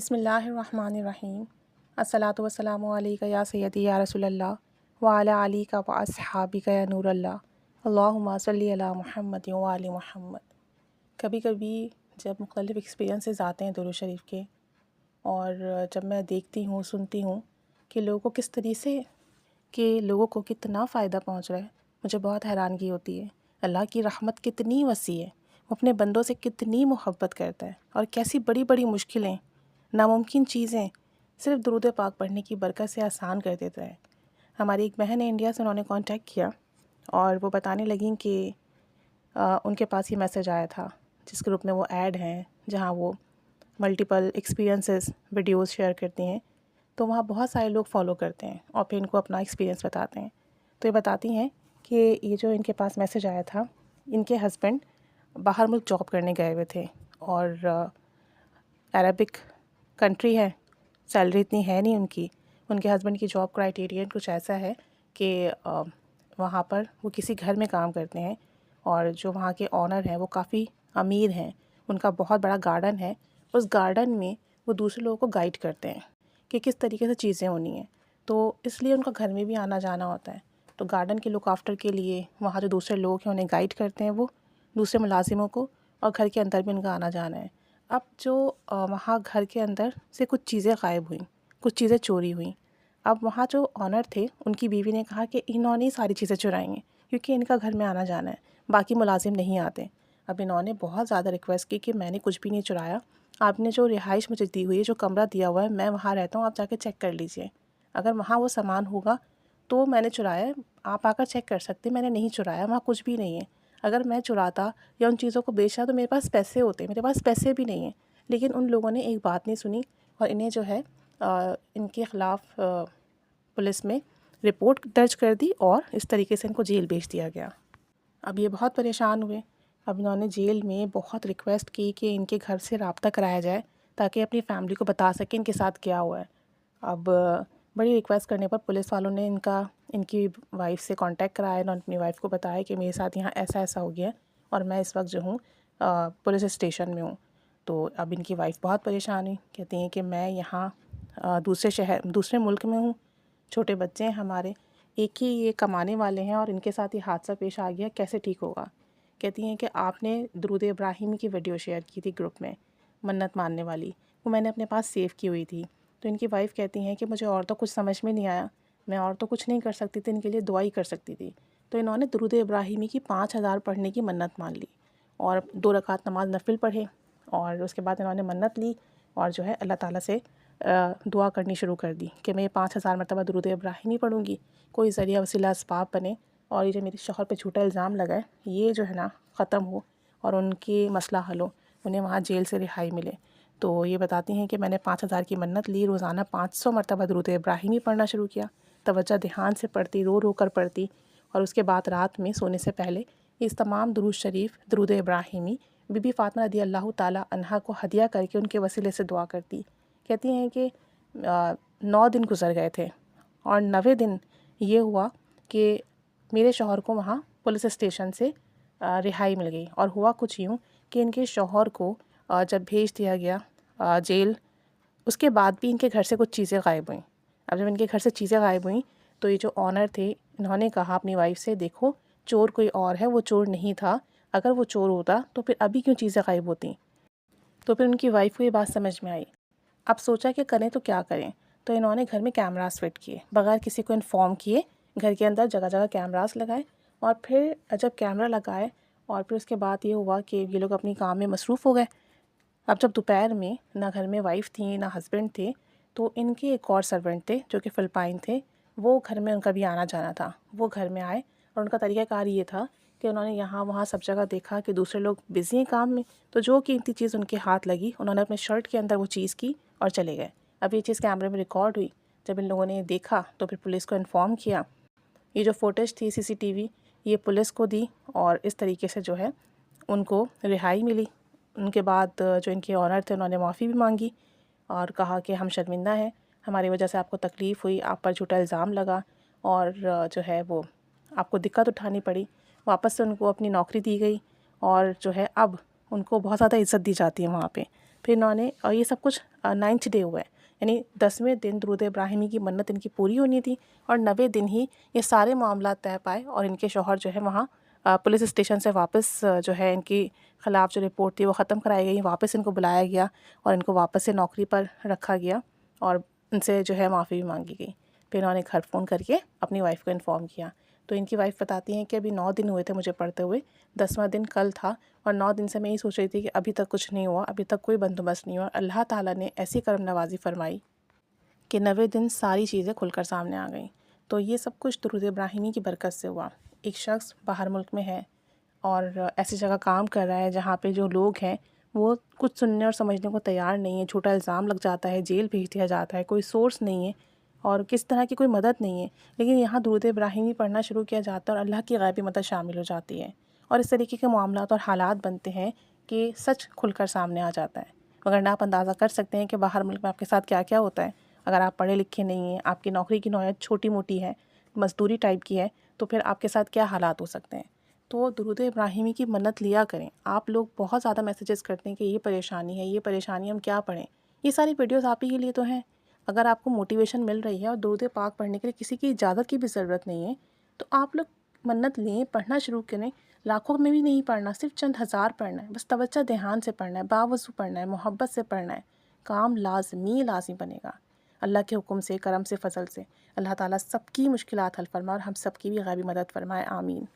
बिस्मिल्लाहिर्रहमानिर्रहीम। अस्सलातु वस्सलामु अलैका या सय्यदी या रसूलल्लाह व अला आलिका व अस्हाबिका या नूरल्लाह अल्लाहुम्मा सल्ली अला मुहम्मद व आलि मुहम्मद। कभी कभी जब मुख्तलिफ़ एक्सपीरियंसेस आते हैं दुरूद शरीफ के, और जब मैं देखती हूँ सुनती हूँ कि लोगों को कितना फ़ायदा पहुँच रहा है, मुझे बहुत हैरानगी होती है। अल्लाह की रहमत कितनी वसी है, वो अपने बंदों से कितनी मोहब्बत करता है, और कैसी बड़ी बड़ी मुश्किलें, नामुमकिन चीज़ें सिर्फ़ दुरूद पाक पढ़ने की बरकत से आसान कर देता है। हमारी एक बहन है इंडिया से, उन्होंने कांटेक्ट किया और वो बताने लगीं कि उनके पास ये मैसेज आया था जिस ग्रुप में वो ऐड हैं, जहाँ वो मल्टीपल एक्सपीरियंसेस वीडियोस शेयर करती हैं। तो वहाँ बहुत सारे लोग फॉलो करते हैं और फिर इनको अपना एक्सपीरियंस बताते हैं। तो ये बताती हैं कि ये जो इनके पास मैसेज आया था, इनके हस्बैंड बाहर मुल्क जॉब करने गए हुए थे, और अरबिक कंट्री है, सैलरी इतनी है नहीं उनकी। उनके हस्बैंड की जॉब क्राइटेरियन कुछ ऐसा है कि वहाँ पर वो किसी घर में काम करते हैं, और जो वहाँ के ऑनर हैं वो काफ़ी अमीर हैं। उनका बहुत बड़ा गार्डन है, उस गार्डन में वो दूसरे लोगों को गाइड करते हैं कि किस तरीके से चीज़ें होनी हैं। तो इसलिए उनका घर में भी आना जाना होता है। तो गार्डन के लुक आफ्टर के लिए वहाँ जो दूसरे लोग हैं उन्हें गाइड करते हैं वो दूसरे मुलाजिमों को, और घर के अंदर भी उनका आना जाना है। अब जो वहाँ घर के अंदर से कुछ चीज़ें गायब हुई, कुछ चीज़ें चोरी हुई। अब वहाँ जो ऑनर थे, उनकी बीवी ने कहा कि इन्होंने ही सारी चीज़ें चुराई हैं क्योंकि इनका घर में आना जाना है, बाकी मुलाजिम नहीं आते। अब इन्होंने बहुत ज़्यादा रिक्वेस्ट की कि मैंने कुछ भी नहीं चुराया, आपने जो रिहाइश मुझे दी हुई है, जो कमरा दिया हुआ है, मैं वहाँ रहता हूँ, आप जाके चेक कर लीजिए। अगर वहाँ वो सामान होगा तो मैंने चुराया है, आप आकर चेक कर सकते हैं, मैंने नहीं चुराया, वहाँ कुछ भी नहीं है। अगर मैं चुराता या उन चीज़ों को बेचा तो मेरे पास पैसे होते, मेरे पास पैसे भी नहीं हैं। लेकिन उन लोगों ने एक बात नहीं सुनी और इन्हें जो है इनके ख़िलाफ़ पुलिस में रिपोर्ट दर्ज कर दी और इस तरीके से इनको जेल भेज दिया गया। अब ये बहुत परेशान हुए। अब इन्होंने जेल में बहुत रिक्वेस्ट की कि इनके घर से रब्ता कराया जाए ताकि अपनी फैमिली को बता सकें इनके साथ क्या हुआ है। अब बड़ी रिक्वेस्ट करने पर पुलिस वालों ने इनकी वाइफ से कांटेक्ट कराया और अपनी वाइफ को बताया कि मेरे साथ यहाँ ऐसा ऐसा हो गया और मैं इस वक्त जो हूँ पुलिस स्टेशन में हूँ। तो अब इनकी वाइफ बहुत परेशान हुई, कहती हैं कि मैं यहाँ दूसरे मुल्क में हूँ, छोटे बच्चे हैं हमारे, एक ही ये कमाने वाले हैं और इनके साथ ये हादसा पेश आ गया, कैसे ठीक होगा। कहती हैं कि आपने दुरूद इब्राहिमी की वीडियो शेयर की थी ग्रुप में, मन्नत मानने वाली, वो मैंने अपने पास सेव की हुई थी। तो इनकी वाइफ कहती हैं कि मुझे और तो कुछ समझ में नहीं आया, मैं और तो कुछ नहीं कर सकती थी, इनके लिए दुआ ही कर सकती थी। तो इन्होंने दुरूद इब्राहिमी की 5000 पढ़ने की मन्नत मान ली और 2 रकात नमाज नफिल पढ़े, और उसके बाद इन्होंने मन्नत ली और जो है अल्लाह ताला से दुआ करनी शुरू कर दी कि मैं 5000 मरतबा दुरूद इब्राहिमी पढ़ूँगी, कोई ज़रिया वसीला असबाब बने और ये जो मेरे शौहर पे झूठा इल्ज़ाम लगा है ये जो है ना ख़त्म हो और उनकी मसला हल हो, उन्हें वहाँ जेल से रिहाई मिले। तो ये बताती हैं कि मैंने 5000 की मन्नत ली, रोज़ाना 500 मरतबा दुरूद इब्राहिमी पढ़ना शुरू किया, तवज्जो ध्यान से पढ़ती, रो रो कर पढ़ती, और उसके बाद रात में सोने से पहले इस तमाम दुरूद शरीफ दुरूद इब्राहिमी बीबी फ़ातिमा रज़ी अल्लाह ताला अन्हा को हदिया करके उनके वसीले से दुआ करती। कहती हैं कि 9 दिन गुजर गए थे और 9वें दिन ये हुआ कि मेरे शौहर को वहाँ पुलिस स्टेशन से रिहाई मिल गई। और हुआ कुछ यूँ कि इनके शौहर को जब भेज दिया गया जेल, उसके बाद भी इनके घर से कुछ चीज़ें गायब हुईं। अब जब इनके घर से चीज़ें गायब हुईं तो ये जो ऑनर थे, इन्होंने कहा अपनी वाइफ से, देखो चोर कोई और है, वो चोर नहीं था, अगर वो चोर होता तो फिर अभी क्यों चीज़ें गायब होती। तो फिर उनकी वाइफ को ये बात समझ में आई। अब सोचा कि करें तो क्या करें, तो इन्होंने घर में कैमरास फिट किए, बगैर किसी को इन्फॉर्म किए घर के अंदर जगह जगह कैमरास लगाए। और फिर जब कैमरा लगाए और फिर उसके बाद ये हुआ कि ये लोग अपनी काम में मसरूफ़ हो गए। अब जब दोपहर में ना घर में वाइफ थी ना हस्बैंड थे, तो इनके एक और सर्वेंट थे जो कि फ़िलिपाइन थे, वो घर में उनका भी आना जाना था। वो घर में आए और उनका तरीक़ाकार ये था कि उन्होंने यहाँ वहाँ सब जगह देखा कि दूसरे लोग बिज़ी हैं काम में, तो जो कीमती चीज़ उनके हाथ लगी उन्होंने अपने शर्ट के अंदर वो चीज़ की और चले गए। अब ये चीज़ कैमरे में रिकॉर्ड हुई। जब इन लोगों ने देखा तो फिर पुलिस को इन्फॉर्म किया। ये जो फुटेज थी सीसीटीवी, ये पुलिस को दी और इस तरीके से जो है उनको रिहाई मिली। उनके बाद जो इनके ऑनर थे उन्होंने माफ़ी भी मांगी और कहा कि हम शर्मिंदा हैं, हमारी वजह से आपको तकलीफ़ हुई, आप पर झूठा इल्ज़ाम लगा और जो है वो आपको दिक्कत उठानी पड़ी। वापस से उनको अपनी नौकरी दी गई और जो है अब उनको बहुत ज़्यादा इज़्ज़त दी जाती है वहाँ पे। फिर इन्होंने और ये सब कुछ 9th डे हुआ है, यानी 10वें दिन दुरूद इब्राहिमी की मन्नत इनकी पूरी होनी थी और 9वें दिन ही ये सारे मामला तय पाए और इनके शौहर जो है वहाँ पुलिस स्टेशन से वापस जो है इनकी ख़िलाफ़ जो रिपोर्ट थी वो ख़त्म कराई गई, वापस इनको बुलाया गया और इनको वापस से नौकरी पर रखा गया और इनसे जो है माफ़ी भी मांगी गई। फिर इन्होंने घर फ़ोन करके अपनी वाइफ को इन्फॉर्म किया। तो इनकी वाइफ बताती हैं कि अभी 9 दिन हुए थे मुझे पढ़ते हुए, 10वां दिन कल था और 9 दिन से मैं यही सोच रही थी कि अभी तक कुछ नहीं हुआ, अभी तक कोई बंदोबस्त नहीं हुआ। अल्लाह ताला ने ऐसी करम नवाज़ी फ़रमाई कि 9वें दिन सारी चीज़ें खुलकर सामने आ गईं। तो ये सब कुछ दुरूद इब्राहिमी की बरकत से हुआ। एक शख्स बाहर मुल्क में है और ऐसी जगह काम कर रहा है जहाँ पे जो लोग हैं वो कुछ सुनने और समझने को तैयार नहीं है, झूठा इल्ज़ाम लग जाता है, जेल भेज दिया जाता है, कोई सोर्स नहीं है और किस तरह की कोई मदद नहीं है। लेकिन यहाँ दुरूद इब्राहिमी पढ़ना शुरू किया जाता है और अल्लाह की ग़ैबी मदद शामिल हो जाती है और इस तरीके के मामलात और हालात बनते हैं कि सच खुलकर सामने आ जाता है। मगर आप अंदाज़ा कर सकते हैं कि बाहर मुल्क में आपके साथ क्या क्या होता है। अगर आप पढ़े लिखे नहीं हैं, आपकी नौकरी की नौयत छोटी मोटी है, मज़दूरी टाइप की है, तो फिर आपके साथ क्या हालात हो सकते हैं। तो दुरूद इब्राहिमी की मन्नत लिया करें। आप लोग बहुत ज़्यादा मैसेजेस करते हैं कि ये परेशानी है, ये परेशानी, हम क्या पढ़ें। ये सारी वीडियोस आप ही के लिए तो हैं। अगर आपको मोटिवेशन मिल रही है और दुरूद पाक पढ़ने के लिए किसी की इजाज़त की भी ज़रूरत नहीं है, तो आप लोग मन्नत लें, पढ़ना शुरू करें। लाखों में भी नहीं पढ़ना, सिर्फ चंद हज़ार पढ़ना है, बस तवज्जो ध्यान से पढ़ना है, बावज़ू पढ़ना है, मोहब्बत से पढ़ना है। काम लाज़मी बनेगा। अल्लाह के हुक्म से, करम से, फ़ज़ल से। अल्लाह ताला सबकी मुश्किलात हल फरमाए और हम सबकी भी ग़ैबी मदद फरमाए। आमीन।